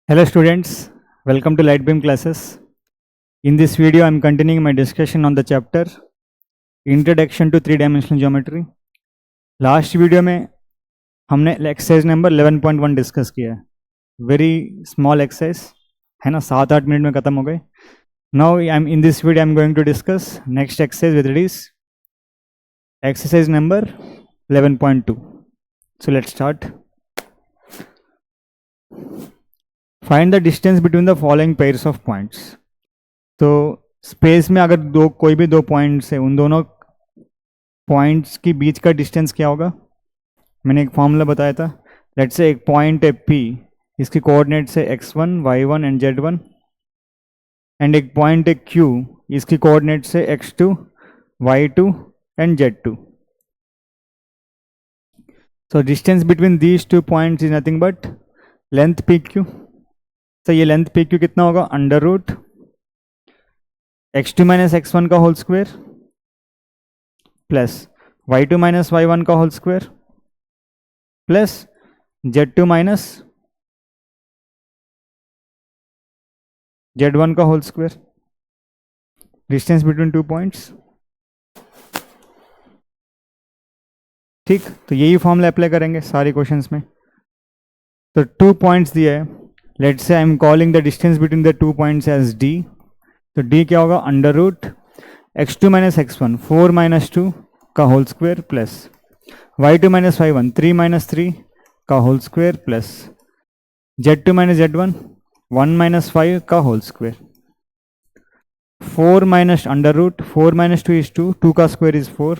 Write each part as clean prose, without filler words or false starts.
Hello students, welcome to Lightbeam classes. In this video, I am continuing my discussion on the chapter Introduction to Three-Dimensional Geometry. Last video में हमने exercise number 11.1 discuss किया है. Very small exercise है ना, 7-8 minute में खत्म हो गए. Now I'm in this video I'm going to discuss next exercise, whether it is exercise number 11.2. So let's start. Find the distance between the following pairs of points. तो space में अगर कोई भी दो पॉइंट्स है, उन दोनों पॉइंट्स की बीच का डिस्टेंस क्या होगा? मैंने एक फॉर्मूला बताया था. लेट्स से एक पॉइंट है P, इसकी कोऑर्डिनेट्स है x1, y1 and z1, and एक पॉइंट है Q, इसकी कोऑर्डिनेट्स है x2, y2 and z2. So distance between these two points is nothing but length PQ. तो ये लेंथ PQ कितना होगा? Under root x2 minus x1 का whole square plus y2 minus y1 का whole square plus z2 minus z1 का whole square. Distance between two points. ठीक, तो यही फॉर्मूला अप्लाई करेंगे सारे क्वेश्चंस में. तो 2 पॉइंट्स दिया है. Let's say I am calling the distance between the 2 points as d. तो d क्या होगा? Under root x2 minus x1 4 minus 2 का whole square plus y2 minus y1 3 minus 3 का whole square plus z2 minus z1 1 minus 5 का whole square. 4 minus under root 4 minus 2 is 2, 2 का square is 4,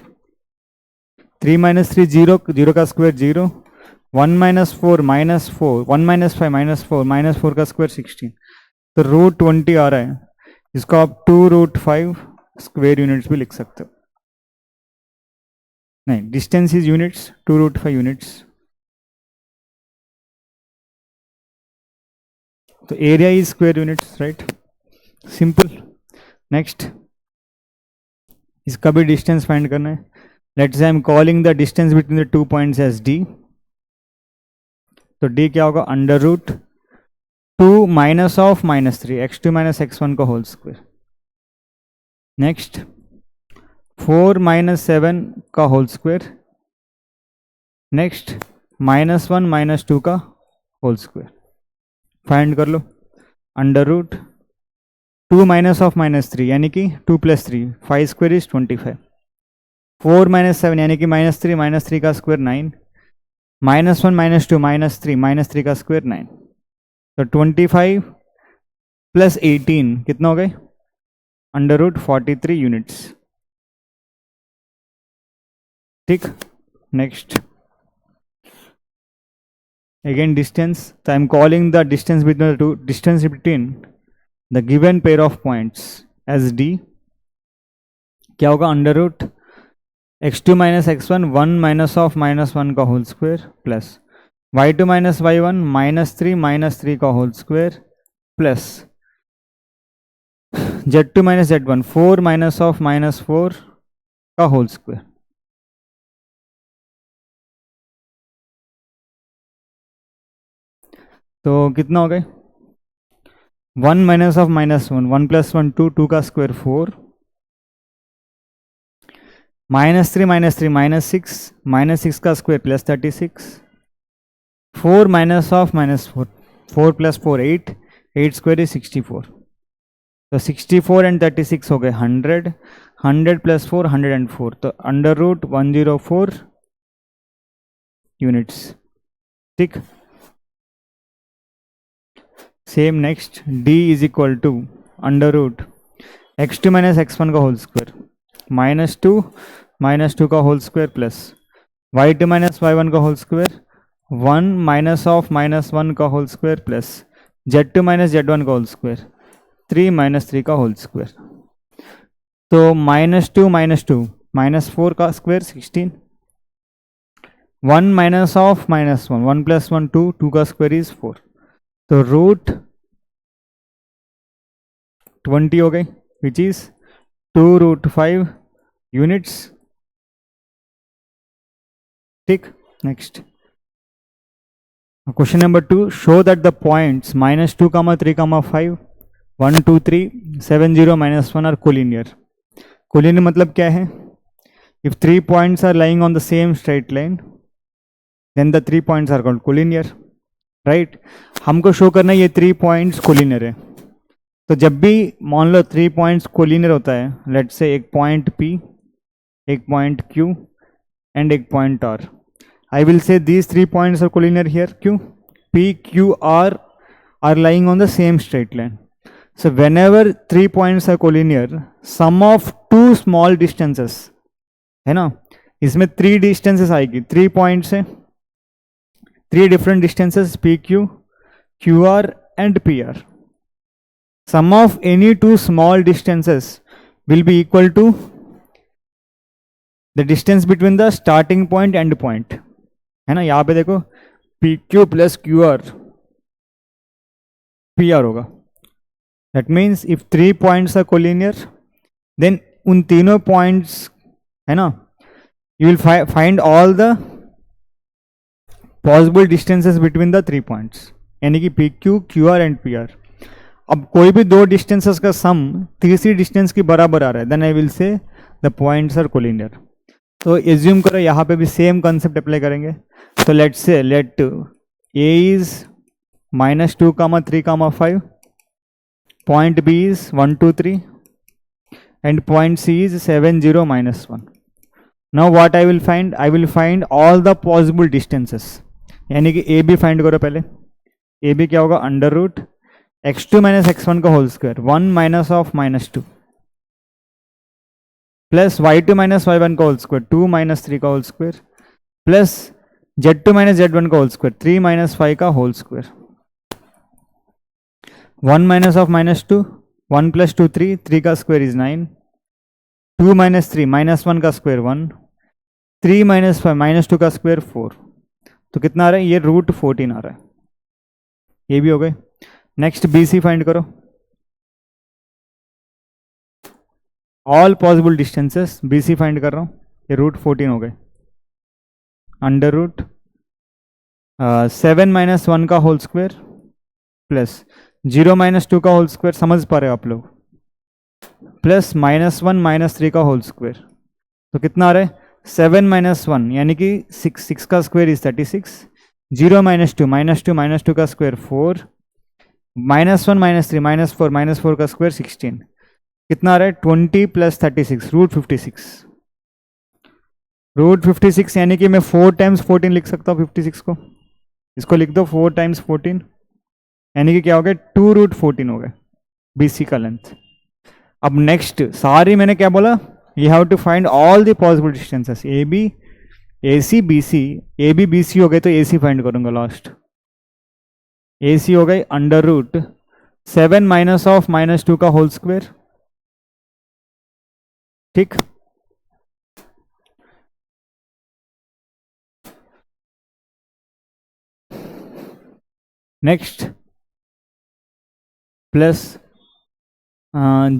3 minus 3 0, 0 का square 0, 1 minus 4 minus 4, 1 minus 5 minus 4, minus 4 का square 16. तो root 20 आ रहा है. इसको आप 2 रूट 5 स्क्वायर यूनिट्स भी लिख सकते हो. नहीं, distance is units, 2 root 5 units. तो area is square units, right? Simple. Next, इसका भी डिस्टेंस फाइंड करना है. Let's say I am calling the distance between the 2 points as d. तो d क्या होगा? Under root 2 minus of minus 3 x2 minus x1 का whole square. Next 4 minus 7 का whole square. Next minus 1 minus 2 का whole square. Find कर लो. Under root 2 minus of minus 3 यानी कि 2 प्लस 3, 5 स्क्वायर इज 25. 4 माइनस 7 यानी कि माइनस 3 का स्क्वायर 9, माइनस 1 माइनस 2 माइनस 3 का स्क्वायर 9. तो 25 प्लस 18 कितना हो गए? Under root 43 units. ठीक. Next, again distance. तो I am calling the distance between the two, distance between the given pair of points as d. क्या होगा? Under root x2 minus x1 1 minus of minus 1 का whole square plus y2 minus y1 minus 3 का whole square plus z2 minus z1 4 minus of minus 4 का whole square. तो कितना हो गए? 1 minus of minus 1, 1 plus 1 2, 2 का स्क्वायर 4, माइनस 3 माइनस 6 का square plus 36, 4 minus of minus 4, 4 plus 4 8, 8 square is 64. तो 64 and 36 हो गए 100, 100 प्लस 4 104. तो अंडर रूट 104 यूनिट्स. ठीक. Same. Next, d is equal to under root x2 minus x1 का whole square minus 2 का whole square plus y2 minus y1 का whole square 1 minus of minus 1 का whole square plus z2 minus z1 का whole square 3 minus 3 का whole square. तो minus 2 minus 4 का square 16, 1 minus of minus 1, 1 plus 1 2, 2 का square is 4. तो root 20 हो गई, विच इज 2 रूट 5 यूनिट्स. ठीक. Next, question number 2, show that the points -2, 3, 5, 1, 2, 3, 7, 0, -1 are collinear. Collinear मतलब क्या है? If 3 points are lying on the same straight line then the 3 points are called collinear, right. हमको show करना है ये 3 points collinear है. तो जब भी मान लो 3 पॉइंट्स कोलिनियर होता है, लेट्स से एक पॉइंट P, एक पॉइंट Q एंड एक point R. I will say these 3 points are collinear here. Q, P, Q, R are lying on the same straight line. So whenever 3 points are collinear, sum of 2 small distances, है ना, इसमें 3 distances आएगी. 3 points है, 3 different distances, PQ, QR and PR. Sum of any 2 small distances will be equal to the distance between the starting point and end point. है ना, यहाँ पे देखो P Q plus Q R P R होगा. That means if 3 points are collinear then उन तीनों points, है ना, you will find all the possible distances between the 3 points, यानी कि P Q, Q R and P R. अब कोई भी 2 डिस्टेंसेस का सम तीसरी डिस्टेंस की बराबर आ रहा है, then I will say the points are collinear. तो एज्यूम करो यहाँ पे भी सेम कंसेप्ट अप्लाई करेंगे. तो let's say let A is -2, 3, 5, point B is 1, 2, 3 and point C is 7, 0, -1. Now what I will find? I will find all the possible distances. यानी कि AB find करो पहले. AB क्या होगा? अंडर रूट x2 - x1 का whole square, 1 minus of -2 plus y2 - y1 का whole square, 2 - 3 का whole square plus z2 - z1 का होल स्क्वायर, 3 - 5 का होल स्क्वायर. 1 माइनस ऑफ -2, 1 + 2 3, 3 का स्क्वायर इज 9, 2 - 3 -1 का स्क्वायर 1, 3 - 5 -2 का स्क्वायर 4. तो कितना आ रहा है? ये √14 आ रहा है. ये भी हो गए. नेक्स्ट BC फाइंड करो. All possible distances BC find कर रहा हूँ. ये √14 हो गए. अंडर रूट 7 - 1 का होल स्क्वायर प्लस 0 - 2 का होल स्क्वायर, समझ पा रहे हो आप लोग, प्लस -1 - 3 का होल स्क्वायर. तो कितना आ रहा है? 7 - 1 यानी कि 6 का स्क्वायर इज 36, 0 - 2 -2 का स्क्वायर 4, -1 - 3 -4 4 का स्क्वायर 16. कितना आ रहा है? 20 + 36 √56. √56 यानी कि मैं 4 टाइम्स 14 लिख सकता हूँ 56 को. इसको लिख दो 4 टाइम्स 14, यानी कि क्या हो गया? 2 √14 हो गया BC का लेंथ. अब नेक्स्ट सारी मैंने क्या बोला? You have to find all the possible distances. AB, AC, BC. AB, BC हो गए तो AC फाइंड करूंगा लास्ट. AC हो गए अंडर रूट 7 माइनस ऑफ -2 का होल स्क्वायर. ठीक. नेक्स्ट प्लस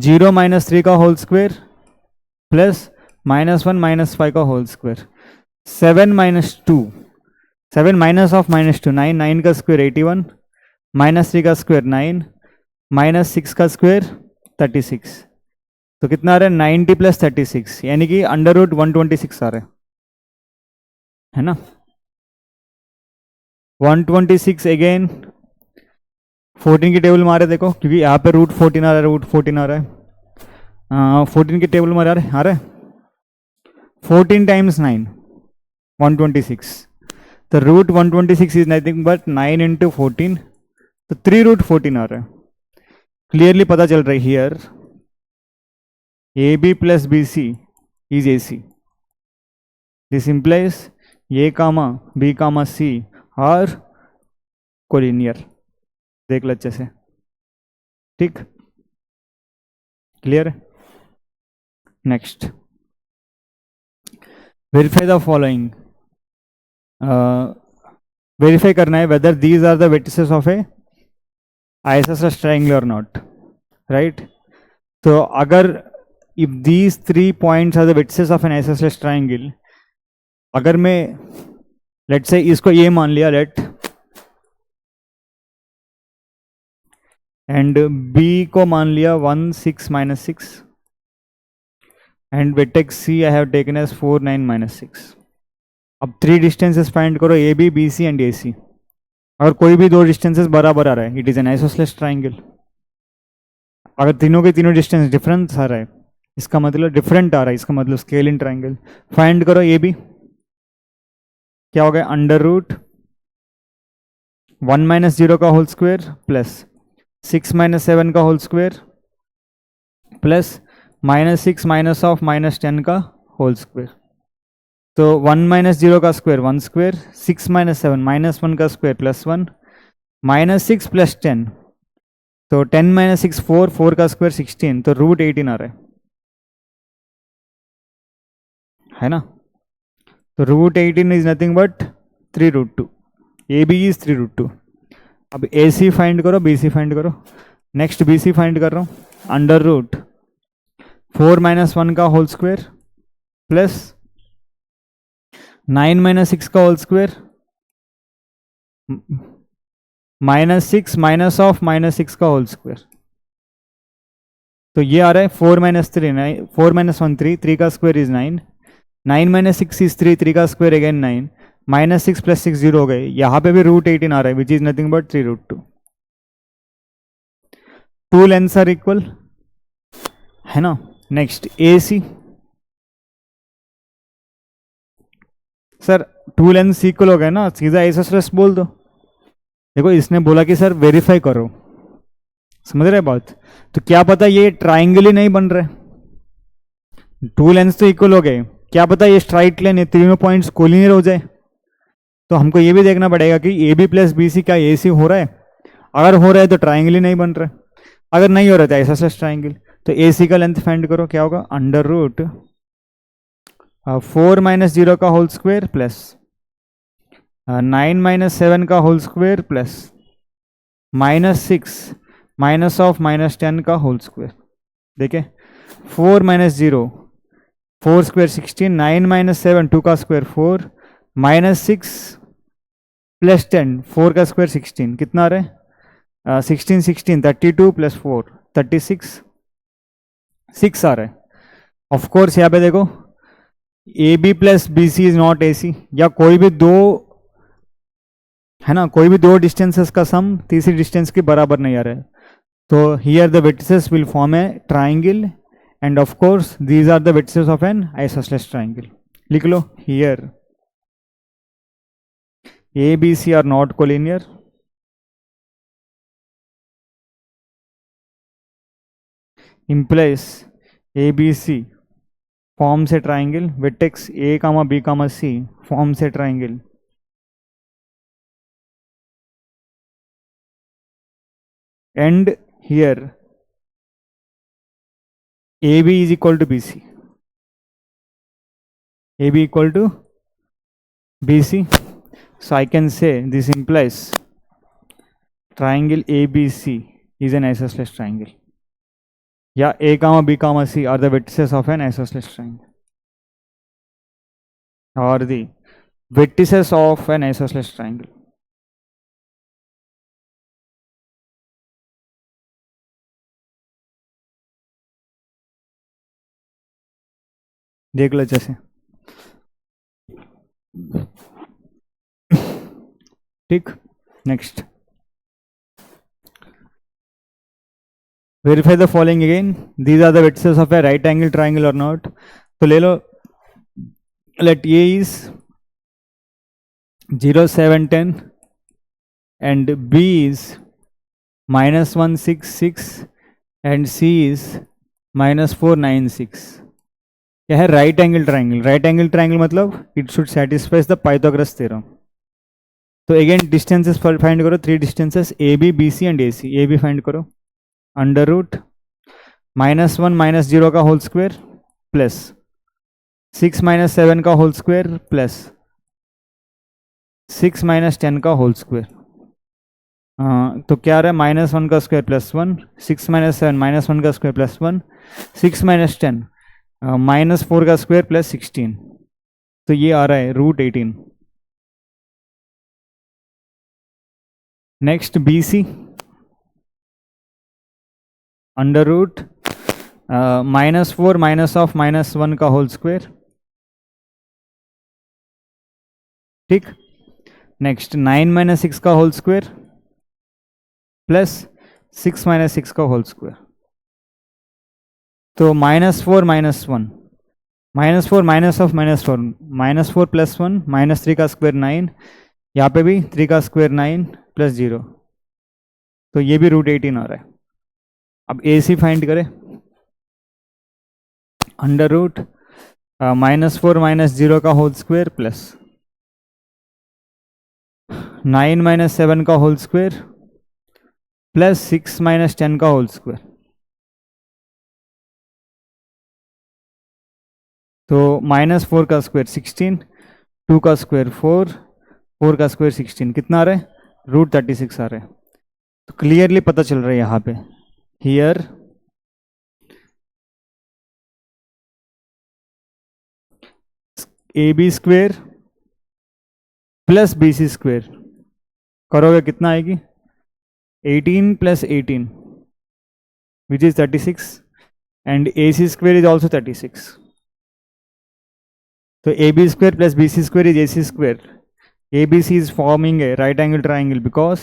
0 - 3 का होल स्क्वायर प्लस -1 - 5 का होल स्क्वायर. 7 - 2, 7 माइनस ऑफ -2 9, 9 का स्क्वायर 81, -3 का स्क्वायर 9, -6 का स्क्वायर 36. तो कितना आ रहा है? 90 + 36 यानी कि अंडर रूट 126 आ रहा है ना. 126 अगेन 14 की टेबल मारे देखो, क्योंकि यहाँ पे √14 आ रहा है, √14 आ रहा है. 14 की टेबल में आ रहा है 14 टाइम्स 9 126. तो √126 इज नथिंग बट 9 × 14, तो 3 √14 आ रहा है. क्लियरली पता चल रहा है here AB + BC is AC. This implies A, B, C are collinear. देख लो अच्छे से. ठीक, क्लियर है. Next verify the following. Verify करना है whether these are the vertices of a isosceles triangle और नॉट, राइट. तो अगर if these 3 points are the vertices of an isosceles triangle, अगर मैं लेट से इसको ये मान लिया, लेट एंड बी को मान लिया 1 6 minus 6 and vertex C I have taken as 4 9 minus 6. अब 3 डिस्टेंसेस फाइंड करो, ए बी सी एंड ए सी. अगर कोई भी 2 डिस्टेंसेस बराबर आ रहा है, it is an isosceles triangle. अगर तीनों के तीनों डिस्टेंस डिफरेंस आ रहा है, इसका मतलब डिफरेंट आ रहा है, इसका मतलब स्केल इन ट्राइंगल. फाइंड करो ए बी. क्या हो गया? अंडर रूट 1 माइनस 0 का होल स्क्वायर प्लस 6 माइनस 7 का whole square plus minus 6 minus of minus 10 का होल स्क्वायर. तो 1 माइनस 0 का स्क्वायर 1 स्क्वायर, 6 माइनस 7 माइनस 1 का स्क्वायर प्लस 1, माइनस 6 प्लस 10. तो 10 माइनस 6 4, 4 का स्क्वायर 16, तो रूट 18 आ रहा है ना. तो root 18 is nothing but 3 root 2. A B is 3 root 2. अब ए सी फाइंड करो, बी सी फाइंड करो. नेक्स्ट बी सी फाइंड कर रहा हूँ. अंडर रूट 4 माइनस 1 का होल स्क्वायर प्लस 9 माइनस 6 का whole square minus 6 minus of minus 6 का whole square. तो ये आ रहा है 4 माइनस 3 9, 4 माइनस 1 3, 3 का स्क्वायर इज 9, 9 माइनस 6 इज 3, 3 का स्क्वायर अगेन 9, माइनस 6 प्लस 6 0 हो गए. यहाँ पे भी रूट 18 आ रहा है which is nothing but 3 root 2. 2 lengths are equal है ना. Next A C. Sir 2 lengths equal हो गए ना, सीधा आइसोसेलेस बोल दो. देखो इसने बोला कि सर वेरीफाई करो, समझ रहे बात. तो क्या पता ये ट्राइंगल ही नहीं बन रहे. 2 लेंथ्स तो इक्वल हो गए, क्या पता ये स्ट्राइट लाइन है, तीनों पॉइंट्स कोलिनियर हो जाए. तो हमको ये भी देखना पड़ेगा कि A B plus B C क्या ए सी हो रहा है. अगर हो रहा है तो ट्राइंगल ही नहीं बन रहा है, अगर नहीं हो रहा है तो आइसोसेलेस ट्राइंगल. तो ए सी का लेंथ फाइंड करो. क्या होगा? अंडर रूट 4 माइनस 0 का होल स्क्वायर प्लस 9 माइनस 7 का whole square plus minus 6 minus of minus 10 का होल स्क्वायर. देखिए 4 माइनस 0 4 स्क्वायर 16, 9 माइनस 7 2 का स्क्वायर 4, माइनस 6 प्लस 10 4 का स्क्वायर 16, कितना आ रहा है? 16 16 32 प्लस 4 36 6 आ रहा है. ऑफ कोर्स यहाँ पे देखो A B plus B C is not A C, या कोई भी दो है ना, कोई भी 2 डिस्टेंसेस का सम तीसरी डिस्टेंस के बराबर नहीं आ रहा है. तो here the vertices will form a triangle and of course these are the vertices of an isosceles triangle. लिख लो here A B C are not collinear, implies ABC forms a triangle, vertex A comma B comma C forms a triangle. And here AB is equal to BC. AB equal to BC. So I can say this implies triangle ABC is an isosceles triangle. Yeah, A comma B comma C are the vertices of an isosceles triangle, or the vertices of an isosceles triangle. देख लो जैसे. ठीक. Next verify the following again. These are the vertices of a right angle triangle or not. तो ले लो, let A is 0 7 10 and B is minus 1 6 6 and C is minus 4 9 6. क्या है? Right angle triangle. Right angle triangle मतलब it should satisfies the Pythagoras theorem. तो again distances find करो, 3 distances A B B C and A C. A B find करो. Under root minus 1 minus 0 का whole square plus 6 minus 7 का whole square plus 6 minus 10 का whole square. तो क्या आ रहा है? माइनस 1 का स्क्वायर प्लस 1, 6 माइनस 7 माइनस 1 का स्क्वायर प्लस 1, 6 माइनस 10 माइनस 4 का स्क्वायर प्लस 16. तो ये आ रहा है root 18. Next B C. Under root -4 minus of -1 का होल स्क्वायर, ठीक। नेक्स्ट 9 माइनस 6 का होल स्क्वायर प्लस 6 माइनस 6 का होल स्क्वायर। तो -4 -1 -4 माइनस ऑफ -4 -4 प्लस 1 -3 का स्क्वायर 9, यहाँ पे भी 3 का स्क्वायर 9 प्लस 0, तो ये भी √18 आ रहा है। अब AC फाइंड करें, अंडर रूट -4 -0 का होल स्क्वायर प्लस 9 माइनस 7 का होल स्क्वायर प्लस 6 माइनस 10 का होल स्क्वायर। तो -4 का स्क्वायर 16, 2 का स्क्वायर 4, 4 का स्क्वायर 16, कितना आ रहा है? √36 आ रहा है। तो क्लियरली पता चल रहा है यहाँ पे, here AB square plus BC square करोगे कितना आएगी? 18 plus 18 which is 36 and AC square is also 36. So AB square plus BC square is AC square. ABC is forming a right angle triangle because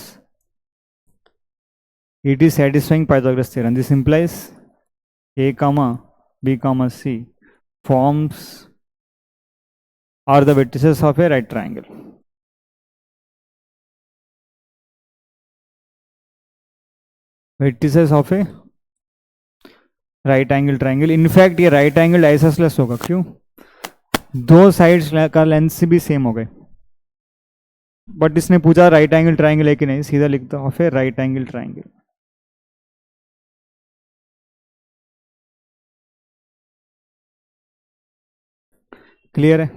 it is satisfying Pythagoras theorem. This implies A comma B comma C forms are the vertices of a right triangle. Vertices of a right angle triangle. In fact ये right angle isosceles होगा, क्यों? दो sides का length भी same हो गए, but इसने पूछा राइट एंगल ट्राइंगल है कि नहीं, सीधा लिखता हूँ फिर राइट एंगल ट्राइंगल। क्लियर है?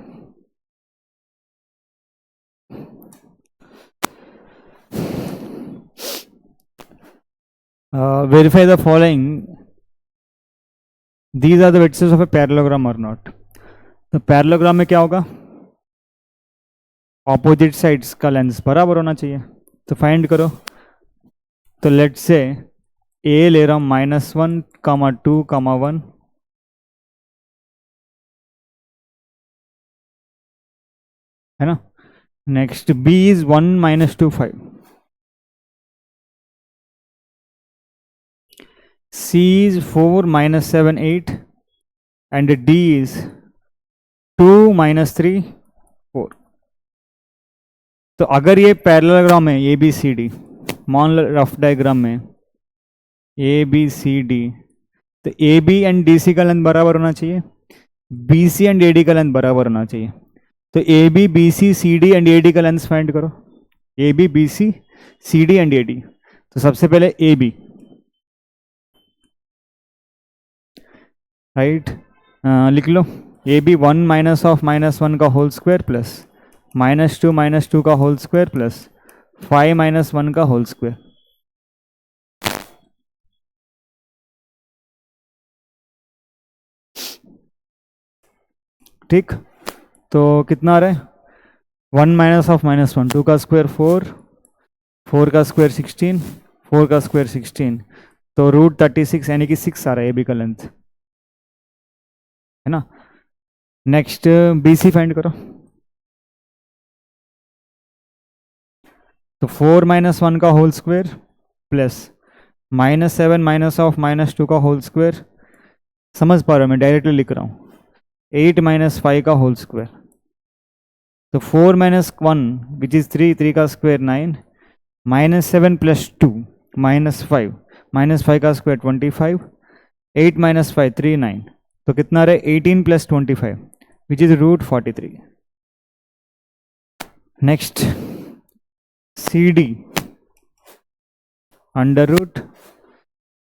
Verify the following, these are the vertices of a parallelogram और नॉट। तो पैरेललोग्राम में क्या होगा? ऑपोजिट साइड्स का लेंथ बराबर होना चाहिए, तो फाइंड करो। तो लेट्स से ए ले रहा हूँ -1, 2, 1, है ना। Next B is 1 - 2 5, C is 4 - 7 8 and D is 2 - 3 4. तो अगर ये पैरेललोग्राम है ABCD, मान लो रफ डायग्राम में ABCD, तो AB एंड DC का लेंथ बराबर होना चाहिए, BC एंड AD का लेंथ बराबर होना चाहिए। तो AB BC CD and AD का लेंथ फाइंड करो, AB BC CD and AD। तो सबसे पहले AB, राइट, लिख लो AB 1 माइनस ऑफ -1 का होल स्क्वायर प्लस -2 - 2 का होल स्क्वायर प्लस 5 - 1 का होल स्क्वायर। ठीक, तो कितना आ रहा है? 1 माइनस ऑफ -1, 2 का स्क्वायर 4, 4 का स्क्वायर 16, 4 का स्क्वायर 16, तो √36 यानी कि 6 आ रहा है AB का लेंथ, है ना। नेक्स्ट BC फाइंड करो। तो 4 - 1 का whole square plus -7 minus of -2 का होल स्क्वायर, समझ पा रहा हूँ, मैं डायरेक्टली लिख रहा हूँ, 8 - 5 का होल स्क्वायर। तो 4 - 1 विच इज 3 का स्क्वायर 9, -7 + 2 -5, -5 का स्क्वायर 25, 8 - 5 3 9, तो कितना रहे? 18 + 25 which is √43। Next CD under root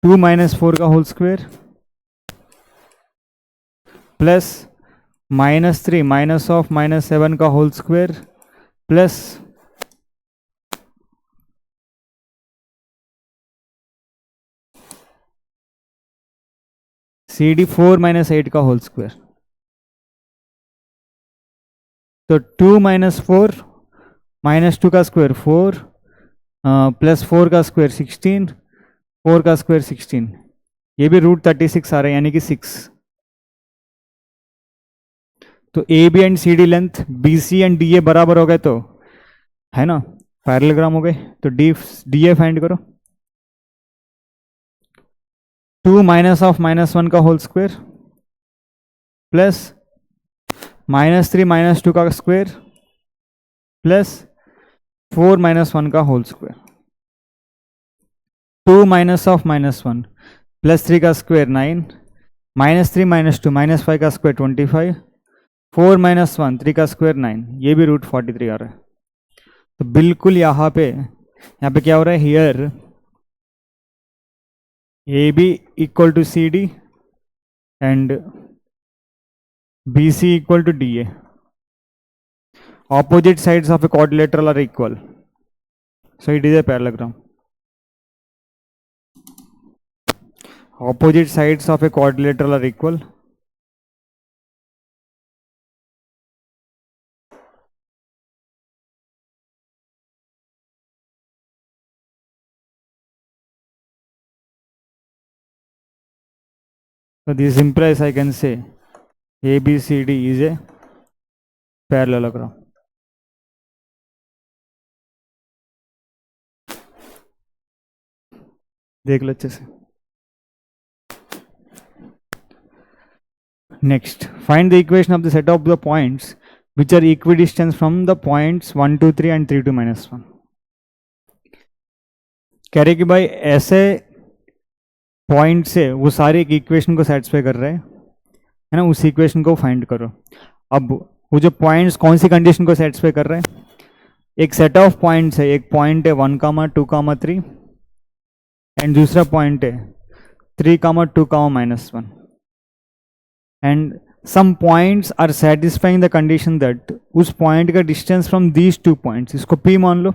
2 - 4 का whole square plus -3 minus of -7 का होल स्क्वायर प्लस CD 4 - 8 का होल स्क्वायर। तो 2 - 4 -2 का स्क्वायर 4 प्लस 4 का स्क्वायर 16, 4 का स्क्वायर 16, ये भी √36 आ रहा है, यानी कि 6। तो A B and C D length B C and D A बराबर हो गए, तो है ना पैरेललोग्राम हो गए। तो डी ए फाइंड करो। 2 -(-1) का होल स्क्वायर प्लस -3 -2 का स्क्वायर प्लस 4 -1 का होल स्क्वायर। 2 -(-1) प्लस 3 का स्क्वायर 9, -3 -2 -5 का स्क्वायर 25, 4 -1 3 का स्क्वायर 9, ये भी √43 आ रहा है। तो बिल्कुल यहाँ पे क्या हो रहा है, here A B equal to C D and B C equal to D A. Opposite sides of a quadrilateral are equal, so it is a parallelogram. Opposite sides of a quadrilateral are equal. So this implies I can say ABCD is a parallelogram. देख लो अच्छे से। Next, find the equation of the set of the points which are equidistant from the points 1, 2, 3 and 3, 2, -1. कह रहे कि भाई ऐसे point से वो सारे एक इक्वेशन को सेटिस्फाई कर रहे हैं, है ना, उस इक्वेशन को फाइंड करो। अब वो जो पॉइंट्स कौन सी कंडीशन को सेटिस्फाई कर रहे हैं, एक सेट ऑफ पॉइंट्स है, एक पॉइंट है 1, 2, 3 एंड दूसरा पॉइंट है 3, 2, -1 and some points are satisfying the condition that उस पॉइंट का डिस्टेंस फ्रॉम दीज 2 पॉइंट्स, इसको P मान लो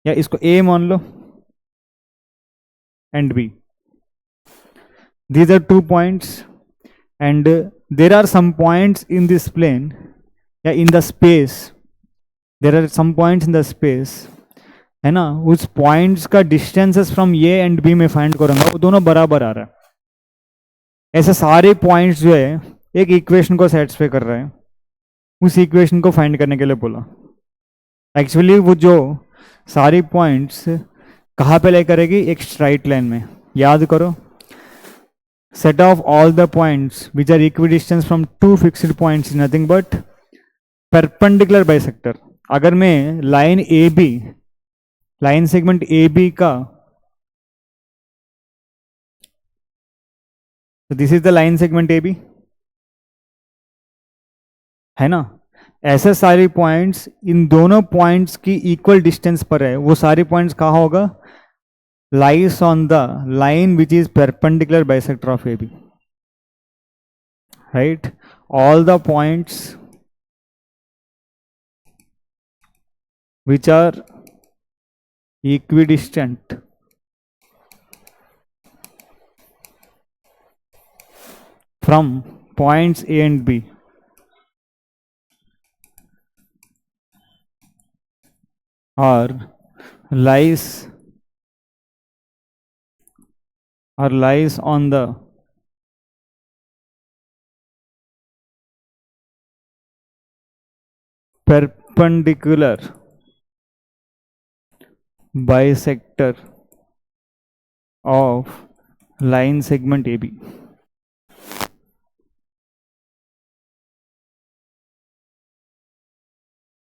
या इसको A मान लो and B. These are 2 points and there are some points in this plane, yeah, in the space, there are some points in the space, है ना, उस points का distances from A and B में find करूंगा, वो दोनों बराबर आ रहा है। ऐसे सारे पॉइंट्स जो है एक इक्वेशन को सेटिस्फाई कर रहे हैं, उस इक्वेशन को फाइंड करने के लिए बोला। एक्चुअली वो जो सारी पॉइंट्स कहाँ पे लाई करेगी, एक स्ट्राइट लाइन में। याद करो, set of all the points which are equidistance from 2 fixed points is nothing but perpendicular bisector. अगर मैं line A B, line segment A B का, तो this is the line segment A B, है ना, ऐसे सारे पॉइंट्स इन दोनों points की इक्वल डिस्टेंस पर है, वो सारे पॉइंट्स कहाँ होगा, lies on the line which is perpendicular bisector of AB, right? All the points which are equidistant from points A and B are lies on the perpendicular bisector of line segment AB,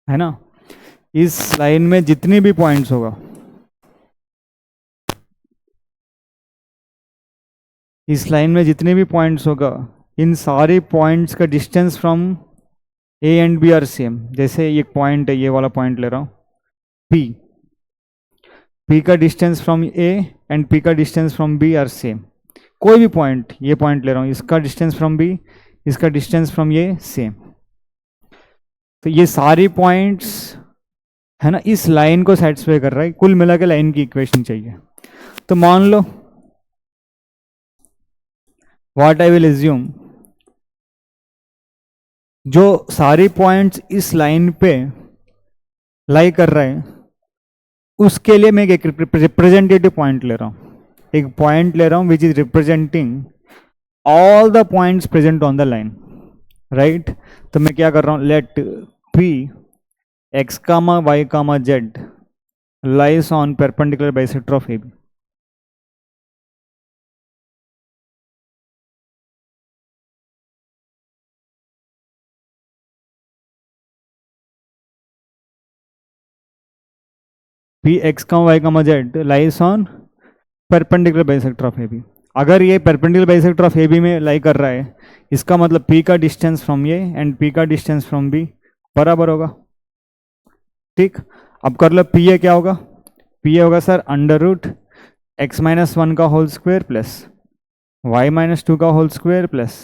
है ना। इस line में जितने भी points होगा, इस line में जितने भी पॉइंट्स होगा, इन सारे पॉइंट्स का distance from A and B are same. जैसे ये पॉइंट है, ये वाला पॉइंट ले रहा हूँ P, P का distance from A and P का distance from B are same. कोई भी पॉइंट, ये पॉइंट ले रहा हूँ, इसका डिस्टेंस फ्रॉम B, इसका डिस्टेंस फ्रॉम ये सेम। तो ये सारे पॉइंट्स, है ना, इस लाइन को सेटिस्फाई कर रहा है। कुल मिला के लाइन की इक्वेशन चाहिए। तो मान लो व्हाट आई विल एज्यूम, जो सारे पॉइंट्स इस लाइन पे लाई कर रहे हैं, उसके लिए मैं एक रिप्रेजेंटेटिव पॉइंट ले रहा हूं। एक पॉइंट ले रहा हूँ which is representing all the points present on the line, right. तो मैं क्या कर रहा हूँ, let P X comma Y comma Z lies on perpendicular bisector of A B. P X comma Y comma Z lies on perpendicular bisector of A B. अगर ये perpendicular bisector of A B में lie कर रहा है, इसका मतलब P का distance from A and P का डिस्टेंस फ्रॉम बी बराबर होगा, ठीक। अब कर लो पी ए क्या होगा, पी ए होगा sir under root x minus one का whole square plus y minus two का whole square plus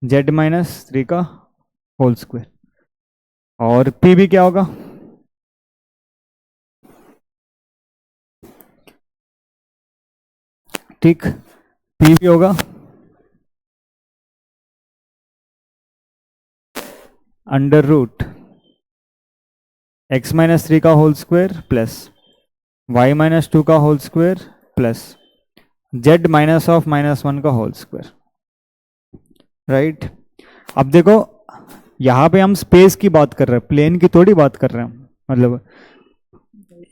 z minus three का होल स्क्वायर। और पी भी क्या होगा, ठीक, पी भी होगा under root x minus three का whole square plus y minus two का whole square plus z minus of minus one का होल स्क्वायर, राइट। अब देखो यहाँ पे हम स्पेस की बात कर रहे हैं, प्लेन की थोड़ी बात कर रहे हैं, मतलब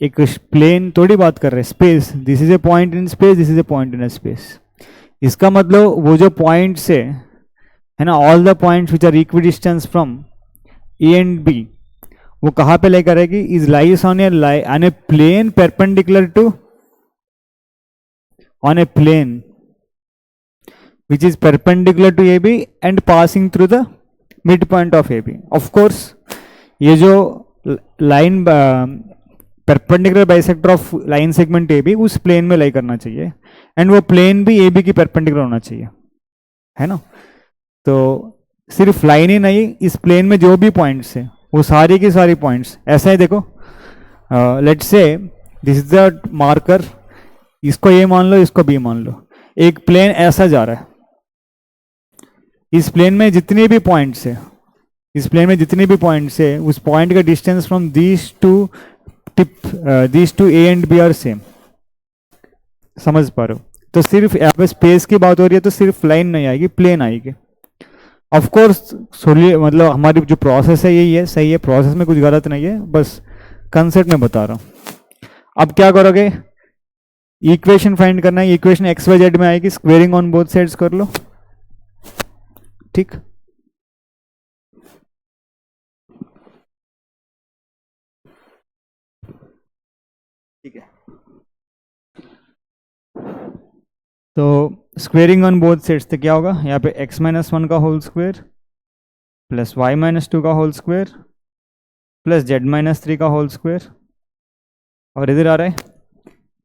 एक प्लेन थोड़ी बात कर रहे हैं, space, this is a point in space, this is a point in space. इसका मतलब वो जो पॉइंट से है ना, all the points which are equidistance from A and B, वो कहाँ पे लेकर आएगी, is lies on a plane perpendicular to on a plane which is perpendicular to AB and passing through the midpoint of AB. Of course, ये जो line perpendicular bisector of line segment AB उस plane में लाई करना चाहिए and वो plane भी AB की perpendicular होना चाहिए, है ना। तो सिर्फ लाइन ही नहीं, इस प्लेन में जो भी पॉइंट्स है वो सारी की सारी पॉइंट्स ऐसा ही देखो, let's say this is the marker, इसको ए मान लो, इसको बी मान लो, एक प्लेन ऐसा जा रहा है, इस प्लेन में जितने भी पॉइंट्स है, इस प्लेन में जितने भी पॉइंट्स है, उस पॉइंट का distance from these two A and B are same, समझ पा रहे हो। तो सिर्फ यहाँ पे स्पेस की बात हो रही है तो सिर्फ लाइन नहीं आएगी, प्लेन आएगी। ऑफ कोर्स मतलब हमारी जो प्रोसेस है यही है, सही है, प्रोसेस में कुछ गलत नहीं है, बस कंसेप्ट में बता रहा हूँ। अब क्या करोगे, इक्वेशन फाइंड करना है, इक्वेशन एक्स वाई जेड में आएगी, स्क्वेयरिंग ऑन बोथ साइड्स कर लो, ठीक। ठीक है, तो स्क्वेयरिंग ऑन बोथ साइड्स तो क्या होगा, यहाँ पे x माइनस वन का whole square plus y minus two का whole square plus z minus three का होल स्क्वायर, और इधर आ रहा है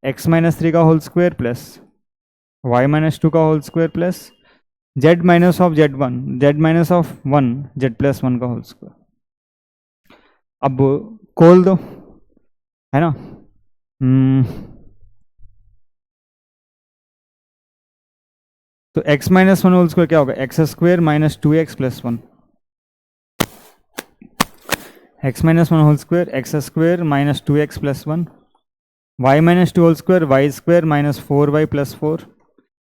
x माइनस थ्री का whole square plus y minus two का whole square plus z minus of z one, z minus of one, z plus one का whole square. अब खोल दो, है ना। तो x minus one whole square क्या होगा, x square minus two x plus one, x minus one whole square x square minus two x plus one, y minus two whole square y square minus four y plus four,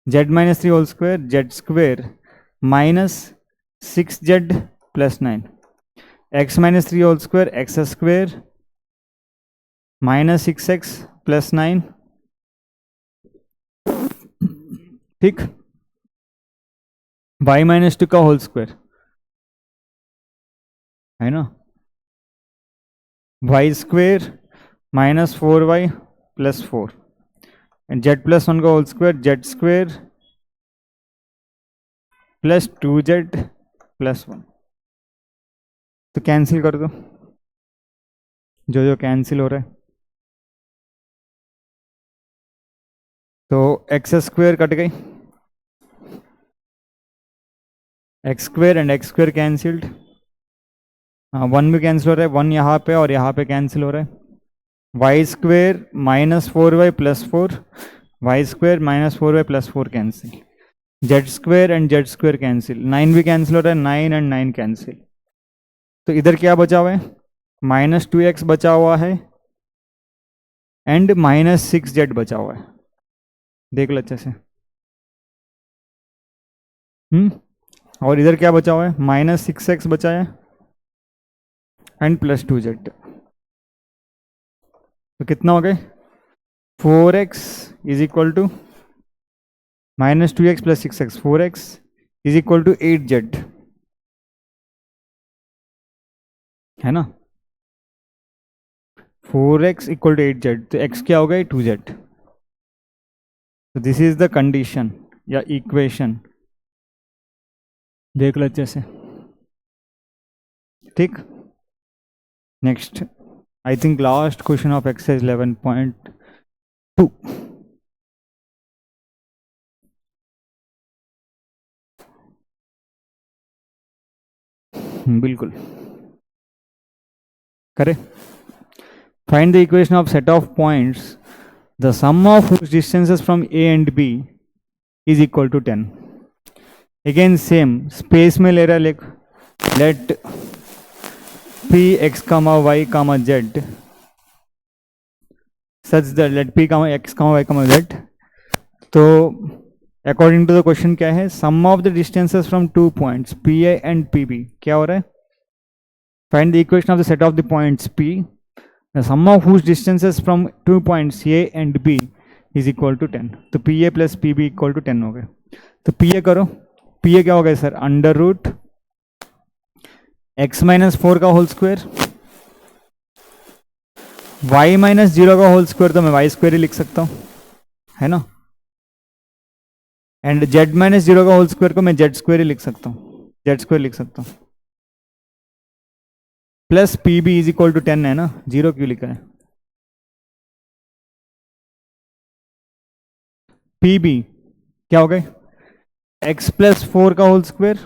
z minus three whole square z square minus six z plus nine, x minus three whole square x square minus six x plus nine, ठीक। Y minus two का whole square, है ना, y square minus four y plus four and z plus one का whole square z square plus two z plus one. तो cancel कर दो जो जो कैंसिल हो रहा है, तो एक्स स्क्वेयर कट गई, x square and x square cancelled, हाँ वन भी कैंसिल हो रहा है, वन यहाँ पे और यहाँ पे कैंसिल हो रहा है, y square minus four y plus four, y square minus four y plus four cancel, z square and z square cancel, nine भी कैंसिल हो रहा है, नाइन एंड नाइन कैंसिल। तो इधर क्या बचा हुआ है, माइनस टू एक्स बचा हुआ है एंड माइनस सिक्स जेड बचा हुआ है, देख लो अच्छे से। और इधर क्या बचा हुआ है, -6x बचा है एंड +2z। तो कितना हो गए, 4x is equal to -2x + 6x, 4x is equal to 8z, है ना। 4x इक्वल टू 8z, तो x क्या हो गया, 2z। तो दिस इज द कंडीशन या इक्वेशन, देख लो अच्छे से, ठीक। Next, I think last question of exercise 11.2। बिल्कुल करे। Find the equation of set of points the sum of whose distances from A and B is equal to 10। Again same space में ले रहा है, लिख late P x, y, z such that let P, x, y, z। तो according to the question क्या है, sum of the distances from 2 points PA and PB क्या हो रहा है, find the equation of the set of the points P, the sum of whose distances from 2 points A and B is equal to 10। तो PA + PB equal to 10 हो गए। तो PA करो, PA क्या हो गया सर, √x - 4 का whole square, y - 0 का होल स्क्वायर, तो मैं y² ही लिख सकता हूँ, है ना। एंड z - 0 का होल स्क्वायर को मैं z² ही लिख सकता हूँ, z² लिख सकता हूँ। Plus PB is equal to 10 है ना, 0 क्यों लिखा है। PB क्या हो गए, x + 4 का होल स्क्वायर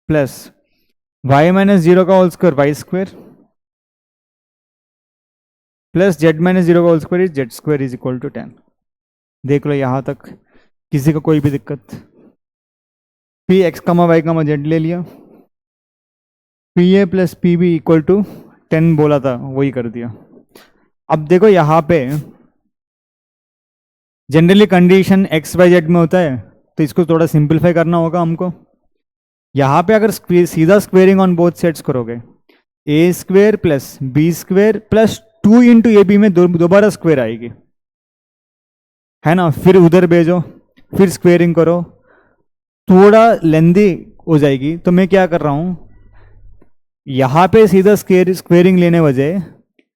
प्लस y - 0 का whole square, y² plus z - 0 का whole square is z² is equal to 10। देख लो यहां तक किसी को कोई भी दिक्कत। P x, y, z ले लिया, PA + PB इक्वल टू 10 बोला था, वही कर दिया। अब देखो यहाँ पे जनरली कंडीशन x/z में होता है, तो इसको थोड़ा सिंपलीफाई करना होगा हमको। यहाँ पे अगर सीधा स्क्वेयरिंग ऑन बोथ साइड्स करोगे, a² + b² + 2 × AB में दोबारा स्क्वेयर आएगी, है ना। फिर उधर भेजो, फिर स्क्वेयरिंग करो, थोड़ा लेंदी हो जाएगी। तो मैं क्या कर रहा हूं, यहां पे सीधा स्क्वेयरिंग लेने बजाय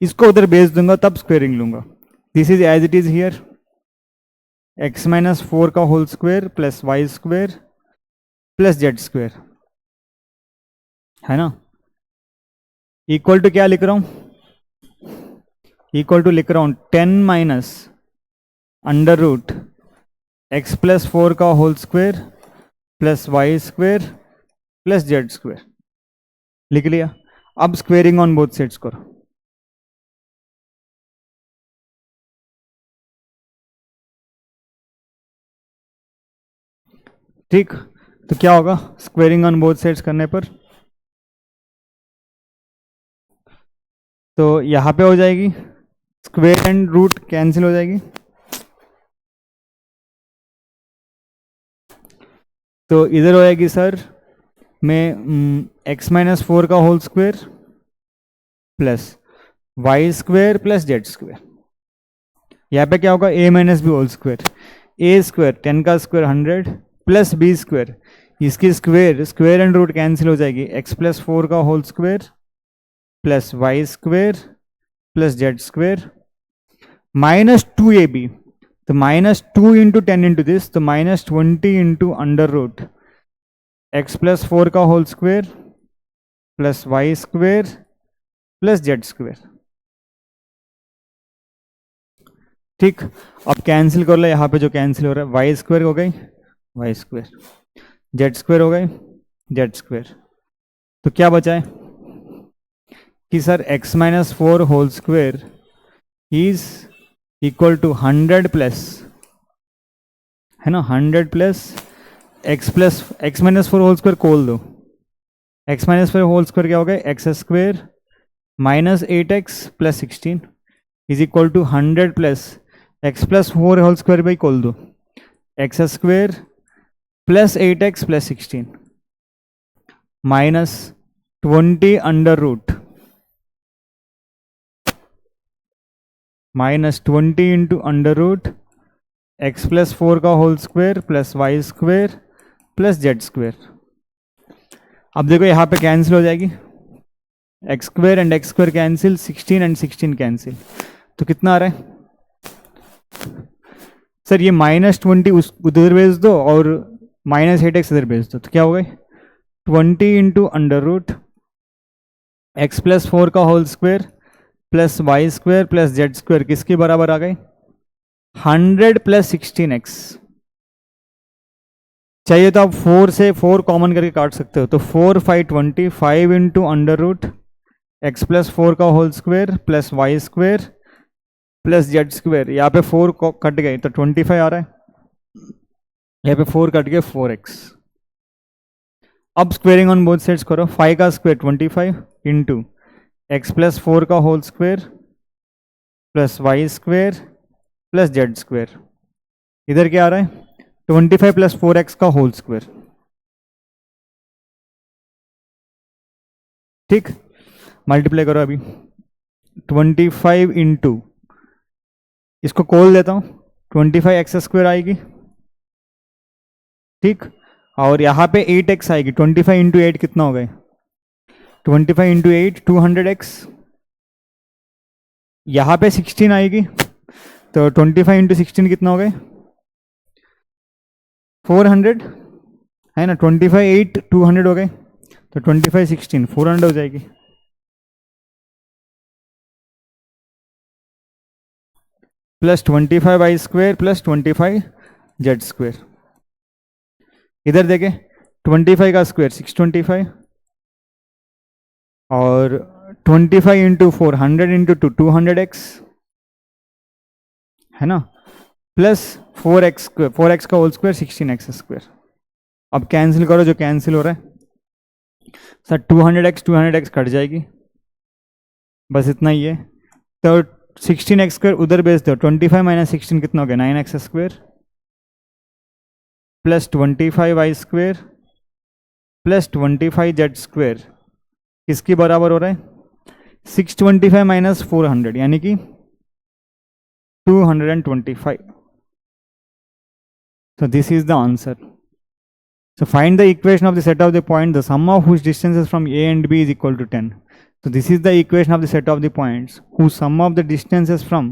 इसको उधर भेज दूंगा, तब स्क्वेयरिंग लूंगा। This is as it is here, x - 4 का whole square plus y² plus z², है ना। इक्वल टू क्या लिख रहा हूं, इक्वल टू लिख रहा हूं 10 - √x + 4 का whole square plus y² plus z², लिख लिया। अब स्क्वेयरिंग ऑन बोथ साइड्स करो, ठीक। तो क्या होगा स्क्वेयरिंग ऑन बोथ साइड्स करने पर, तो यहां पे हो जाएगी स्क्वेयर एंड रूट कैंसिल हो जाएगी, तो इधर हो जाएगी सर में x - 4 का whole square plus y² plus z²। यहाँ पे क्या होगा a - b whole square, a² 10 का स्क्वायर 100 प्लस b², इसकी स्क्वेयर एंड रूट कैंसिल हो जाएगी, x + 4 का whole square plus y² plus z² -2ab, तो -2 × 10 × दिस, तो -20 × √x + 4 का whole square plus y² plus z², ठीक। अब कैंसिल कर लो, यहाँ पे जो कैंसिल हो रहा है y² हो गई y², z² हो गई z²। तो क्या बचा है कि sir x - 4 whole square is equal to 100 plus, है ना, 100 प्लस x - 4 होल स्क्वायर खोल दो, x - 4 होल स्क्वायर क्या हो गया x² minus 8x plus 16 is equal to 100 plus x plus 4 whole square बाई खोल दो x square plus 8x plus 16 minus 20 under root minus 20 into under root x plus 4 का whole square plus y square plus z square. अब देखो यहाँ पे cancel हो जाएगी, x square and x square cancel, 16 and 16 cancel, तो कितना आ रहा है सर? ये माइनस 20 उस उधर भेज दो और माइनस 8x इधर भेज दो, तो क्या होगा 20 into under root x plus 4 का whole square plus y square plus z square किसके बराबर आ गए? 100 प्लस 16x। चाहिए तो आप 4 से 4 कॉमन करके काट सकते हो, तो 4 5 20 5 into under root x plus 4 का whole square plus y square plus z square. यहाँ पे 4 कट गए तो 25 आ रहा है, यहाँ पे 4 कट गए 4x। अब स्क्वेयरिंग ऑन बोथ साइड्स करो, 5 का स्क्वायर 25 इंटू एक्स प्लस 4 का whole square plus y square plus z square. इधर क्या आ रहा है 25 प्लस 4x का होल स्क्वायर। ठीक, मल्टीप्लाई करो अभी 25 इंटू इसको खोल देता हूं 25x स्क्वायर आएगी, ठीक, और यहाँ पे 8x आएगी, 25 इंटू 8 कितना हो गए 25 इंटू 8 200x। यहाँ पे 16 आएगी तो 25 इंटू 16 कितना हो गए 400 है ना, 25 8 200 हो गए, तो 25 16 400 हो जाएगी। Plus 25 y square plus 25 z square. इधर देखें 25 का स्क्वायर 625 और 25 इंटू 4 100 इंटू 2 200x है ना, प्लस 4x स्क्वायर 4x का होल स्क्वायर 16x स्क्वायर। अब कैंसिल करो जो कैंसिल हो रहा है सर, 200x कट जाएगी, बस इतना ही है। तो 16x स्क्वायर उधर भेज दो, 25 माइनस 16 कितना हो गया 9x square plus 25 y square plus 25 z square किसकी बराबर हो रहा है 625 माइनस 400 यानी कि 225। So this is the answer. So find the equation of the set of the point, the sum of whose distances from A and B is equal to 10. So this is the equation of the set of the points whose sum of the distances from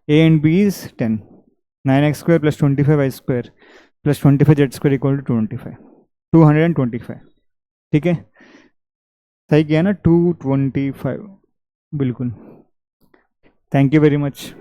A and B is 10. 9x square plus 25y square plus 25z square equal to 225. ठीक है, सही किया ना 225 बिल्कुल। Thank you very much.